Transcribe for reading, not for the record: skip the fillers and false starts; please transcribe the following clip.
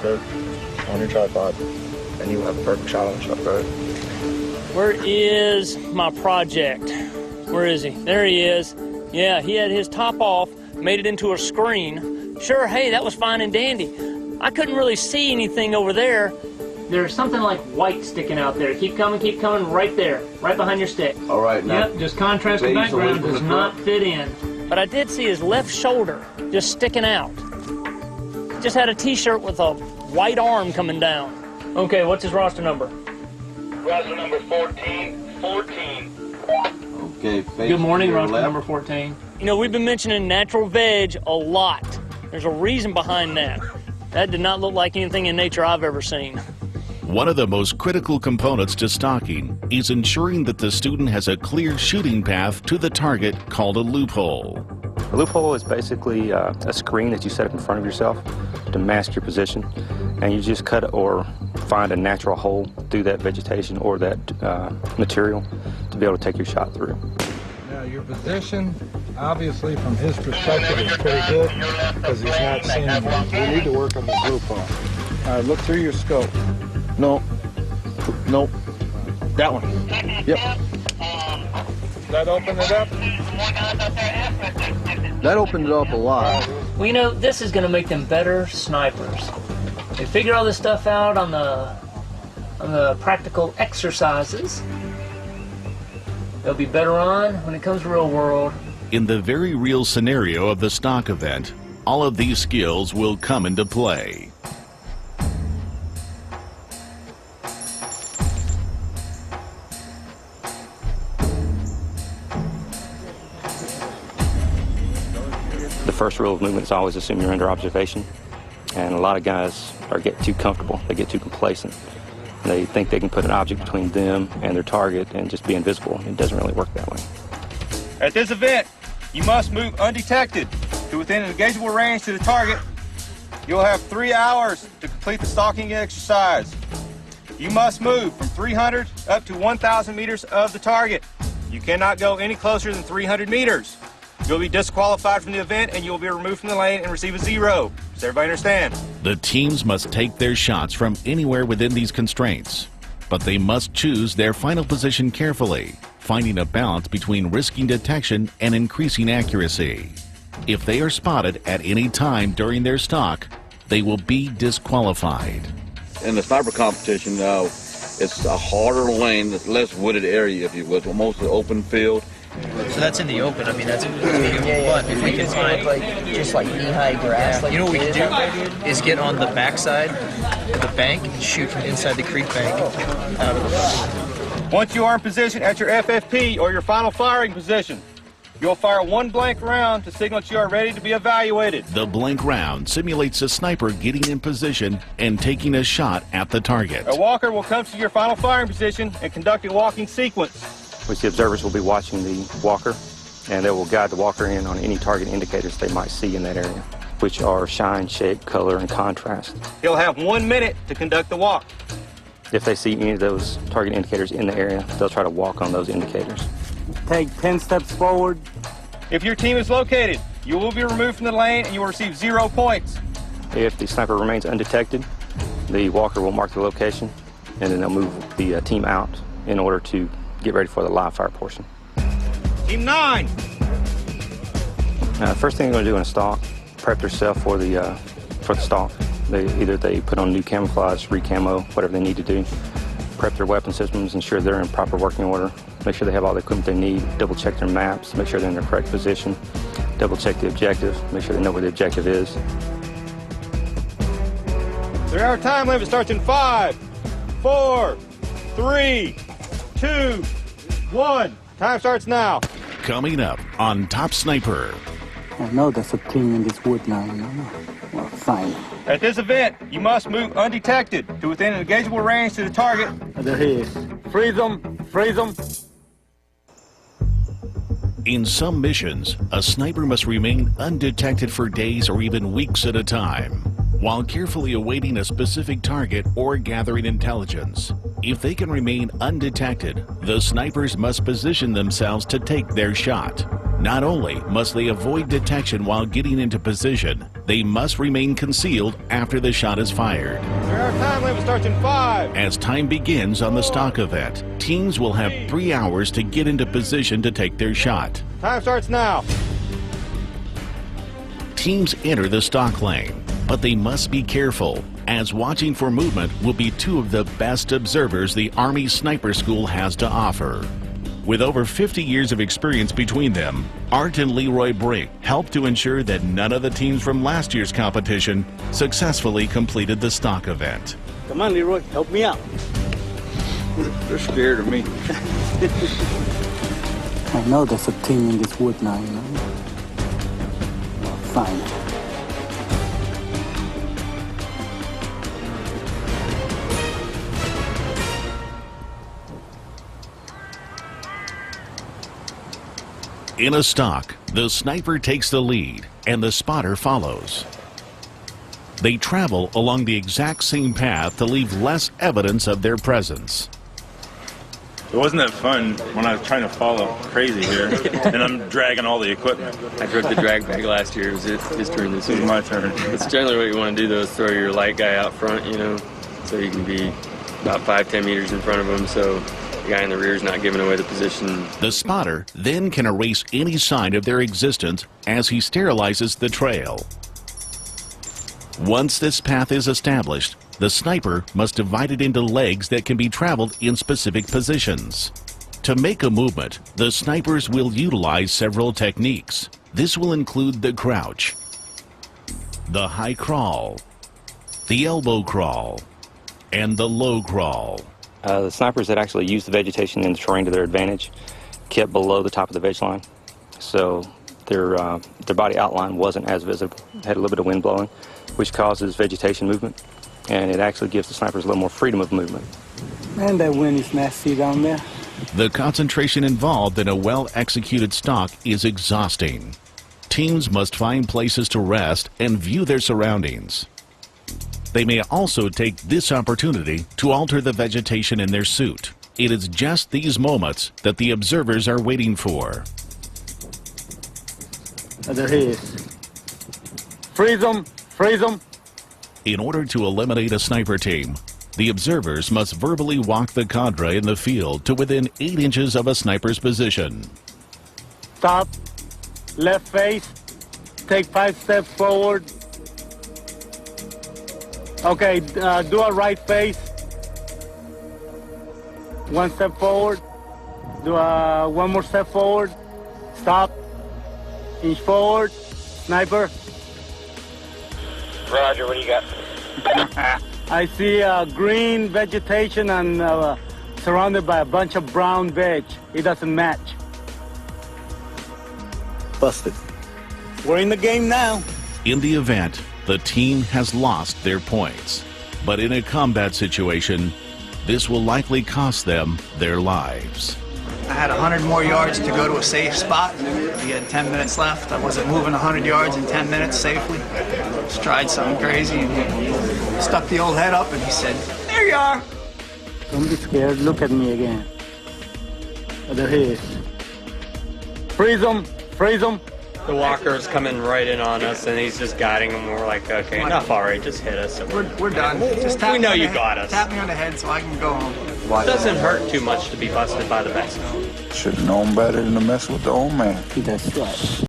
good on your tripod, and you have a perfect shot on the shot, right? Where is my project? Where is he? There he is. Yeah, he had his top off, made it into a screen. Sure, hey, that was fine and dandy. I couldn't really see anything over there. There's something like white sticking out there. Keep coming, right there, right behind your stick. All right, now. Yep, just contrast the background does not fit in. But I did see his left shoulder just sticking out. Just had a t-shirt with a white arm coming down. Okay, what's his roster number? Roster number 14. Okay, Good morning, roster number 14. You know, we've been mentioning natural veg a lot. There's a reason behind that. That did not look like anything in nature I've ever seen. One of the most critical components to stalking is ensuring that the student has a clear shooting path to the target called a loophole. A loophole is basically a screen that you set up in front of yourself to mask your position, and you just cut or find a natural hole through that vegetation or that material to be able to take your shot through. Now your position, obviously from his perspective, is pretty good because he's not seeing anything. We need to work on this loophole. All right, look through your scope. No. That one. Yep. That open it up? That opened it up a lot. Well, you know, this is going to make them better snipers. They figure all this stuff out on the practical exercises. They'll be better on when it comes to real world. In the very real scenario of the stock event, all of these skills will come into play. The first rule of movement is always assume you're under observation, and a lot of guys get too comfortable, they get too complacent. They think they can put an object between them and their target and just be invisible. It doesn't really work that way. At this event, you must move undetected to within an engageable range to the target. You'll have 3 hours to complete the stalking exercise. You must move from 300 up to 1,000 meters of the target. You cannot go any closer than 300 meters. You'll be disqualified from the event and you'll be removed from the lane and receive a 0. Does everybody understand? The teams must take their shots from anywhere within these constraints, but they must choose their final position carefully, finding a balance between risking detection and increasing accuracy. If they are spotted at any time during their stalk, they will be disqualified. In the sniper competition, it's a harder lane, it's less wooded area, if you will. It's mostly open field. So that's in the open. I mean, that's but if we can find just like knee-high grass. you know what we can do is get on the backside of the bank and shoot from inside the creek bank out of the bank. Once you are in position at your FFP or your final firing position, you'll fire one blank round to signal that you are ready to be evaluated. The blank round simulates a sniper getting in position and taking a shot at the target. A walker will come to your final firing position and conduct a walking sequence. Which the observers will be watching the walker, and they will guide the walker in on any target indicators they might see in that area, which are shine, shape, color, and contrast. He'll have 1 minute to conduct the walk. If they see any of those target indicators in the area, they'll try to walk on those indicators. Take 10 steps forward. If your team is located, you will be removed from the lane and you will receive 0 points. If the sniper remains undetected, the walker will mark the location, and then they'll move the team out in order to get ready for the live fire portion. Team 9. First thing they're going to do in a stalk, prep themselves for the stalk. Either they put on new camouflage, re-camo, whatever they need to do. Prep their weapon systems, ensure they're in proper working order. Make sure they have all the equipment they need. Double check their maps, make sure they're in the correct position. Double check the objective, make sure they know where the objective is. 3-hour time limit starts in 5, 4, 3, 2, 1. Time starts now. Coming up on Top Sniper. I know there's a team in this wood now, Well, fine. At this event, you must move undetected to within an engageable range to the target. There he is. Freeze them, freeze them. In some missions, a sniper must remain undetected for days or even weeks at a time, while carefully awaiting a specific target or gathering intelligence. If they can remain undetected, the snipers must position themselves to take their shot. Not only must they avoid detection while getting into position, they must remain concealed after the shot is fired. Our time limit starts in 5. As time begins on the stock event, teams will have 3 hours to get into position to take their shot. Time starts now. Teams enter the stock lane, but they must be careful, as watching for movement will be 2 of the best observers the Army Sniper School has to offer. With over 50 years of experience between them, Art and Leroy Brink helped to ensure that none of the teams from last year's competition successfully completed the stock event. Come on, Leroy, help me out. They're scared of me. I know there's a team in this wood now, you know. Fine. In a stock, the sniper takes the lead and the spotter follows. They travel along the exact same path to leave less evidence of their presence. It wasn't that fun when I was trying to follow crazy here, and I'm dragging all the equipment. I drug the drag bag last year. It was his turn this year. It was my turn. It's generally what you want to do, though, is throw your light guy out front, you know, so you can be about 5-10 meters in front of him, so the guy in the rear is not giving away the position. The spotter then can erase any sign of their existence as he sterilizes the trail. Once this path is established, the sniper must divide it into legs that can be traveled in specific positions. To make a movement, the snipers will utilize several techniques. This will include the crouch, the high crawl, the elbow crawl, and the low crawl. The snipers that actually use the vegetation and the terrain to their advantage kept below the top of the veg line, so their body outline wasn't as visible. Had a little bit of wind blowing, which causes vegetation movement, and it actually gives the snipers a little more freedom of movement. Man, that wind is nasty down there. The concentration involved in a well-executed stalk is exhausting. Teams must find places to rest and view their surroundings. They may also take this opportunity to alter the vegetation in their suit. It is just these moments that the observers are waiting for. There he is. Freeze them! Freeze them! In order to eliminate a sniper team, the observers must verbally walk the cadre in the field to within 8 inches of a sniper's position. Stop. Left face. Take 5 steps forward. Okay, do a right face. 1 step forward. Do one more step forward. Stop. Inch forward. Sniper. Roger, what do you got? I see green vegetation and surrounded by a bunch of brown veg. It doesn't match. Busted. We're in the game now. In the event, the team has lost their points. But in a combat situation, this will likely cost them their lives. I had 100 more yards to go to a safe spot. We had 10 minutes left. I wasn't moving 100 yards in 10 minutes safely. Just tried something crazy and he stuck the old head up and he said, "There you are." Don't be scared. Look at me again. There he is. Freeze him. Freeze him. The walker's coming right in on us, and he's just guiding him. We're like, okay, enough already, just hit us. We're done. Just tap we know me on you the got head. us. Tap me on the head so I can go home. It doesn't hurt too much to be busted by the best. Should have known better than to mess with the old man. That's right.